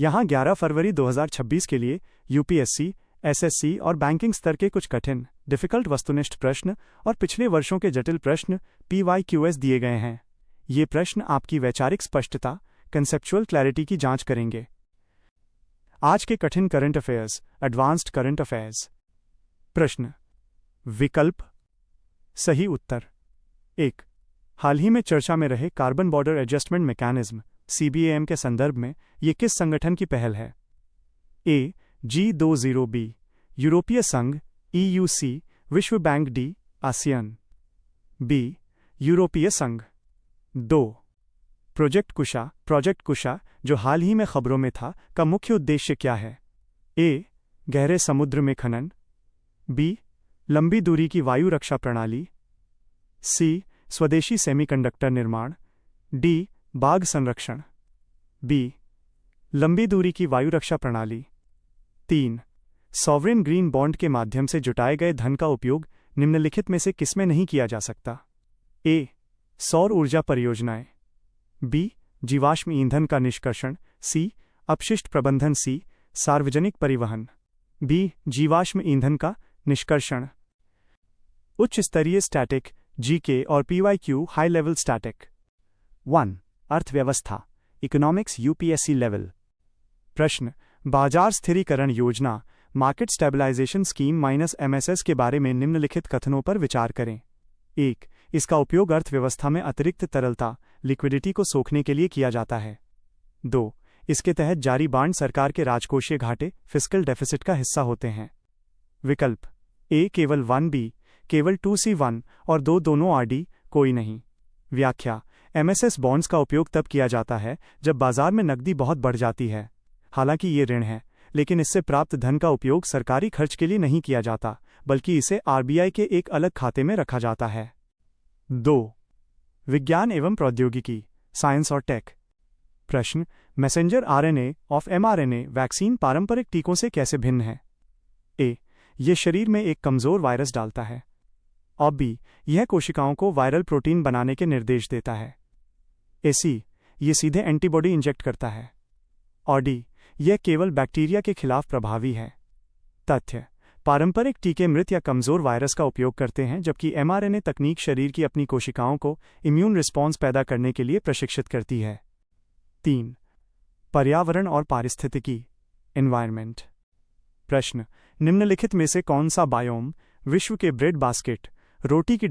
यहाँ 11 फरवरी 2026 के लिए यूपीएससी, एसएससी और बैंकिंग स्तर के कुछ कठिन, डिफिकल्ट वस्तुनिष्ठ प्रश्न और पिछले वर्षों के जटिल प्रश्न PYQs दिए गए हैं। ये प्रश्न आपकी वैचारिक स्पष्टता, कंसेप्चुअल क्लैरिटी की जांच करेंगे। आज के कठिन current affairs, advanced current affairs. प्रश्न। विकल्प। सही उत्तर। 1। हाल ही में चर्चा में रहे carbon border adjustment mechanism CBAM के संदर्भ में ये किस संगठन की पहल है? A. G20B, यूरोपीय संघ EUC, विश्व बैंक D, आसियान। B. यूरोपीय संघ। 2. प्रोजेक्ट कुशा जो हाल ही में खबरों में था का मुख्य उद्देश्य क्या है? A. गहरे समुद्र में खनन। B. लंबी दूरी की वायु रक्षा प्रणाली। C. स्वदेशी सेमीकंडक्टर निर्माण। D. बाघ संरक्षण। B. लंबी दूरी की वायु रक्षा प्रणाली। 3. सॉवरेन ग्रीन बॉन्ड के माध्यम से जुटाए गए धन का उपयोग निम्नलिखित में से किसमें नहीं किया जा सकता? A. सौर ऊर्जा परियोजनाएं। B. जीवाश्म ईंधन का निष्कर्षण। C. अपशिष्ट प्रबंधन। C. सार्वजनिक परिवहन। B. जीवाश्म ईंधन का निष्कर्षण। उच्च स्तरीय स्टैटिक, GK और PYQ हाई लेवल स्टैटिक। 1. अर्थव्यवस्था, इकोनॉमिक्स UPSC लेवल। प्रश्न। बाजार स्थिरीकरण योजना मार्केट स्टेबलाइजेशन स्कीम -MSS के बारे में निम्नलिखित कथनों पर विचार करें। 1. इसका उपयोग अर्थव्यवस्था में अतिरिक्त तरलता, लिक्विडिटी को सोखने के लिए किया जाता है। 2. इसके तहत जारी बांड सरकार के राजकोषीय घाटे, फिस्कल डेफिसिट का हिस्सा होते हैं। विकल्प। A. केवल 1B, केवल 2C1 और 2 दोनों RD, कोई नहीं। व्याख्या। MSS बॉन्ड्स का उपयोग तब किया जाता है जब बाजार में नकदी बहुत बढ़ जाती है। हालांकि ये ऋण है, लेकिन इससे प्राप्त धन का उपयोग सरकारी खर्च के लिए नहीं किया जाता, बल्कि इसे RBI के एक अलग खाते में रखा जाता है। 2. विज्ञान एवं प्रौद्योगिकी, साइंस और टेक। प्रश्न। Messenger RNA of mRNA vaccine पारंपरिक टीकों से कैसे भिन्न है? A. यह शरीर में एक कमजोर वायरस डालता है। और B. यह कोशिकाओं को वायरल प्रोटीन बनाने के निर्देश देता है। C. यह सीधे एंटीबॉडी इंजेक्ट करता है। और D. यह केवल बैक्टीरिया के खिलाफ प्रभावी है। तथ्य। पारंपरिक टीके मृत या कमजोर वायरस का उपयोग करते हैं, जबकि mRNA तकनीक शरीर की अपनी कोशिकाओं को इम्यून रिस्पॉन्स पैदा करने के लिए प्रशिक्षित करती है। 3. पर्यावरण और पारिस्थितिकी, एनवायरनमेंट। प्रश्न। निम्नलिखित में से कौन सा बायोम विश्व के ब्रेड बास्केट, रोटी की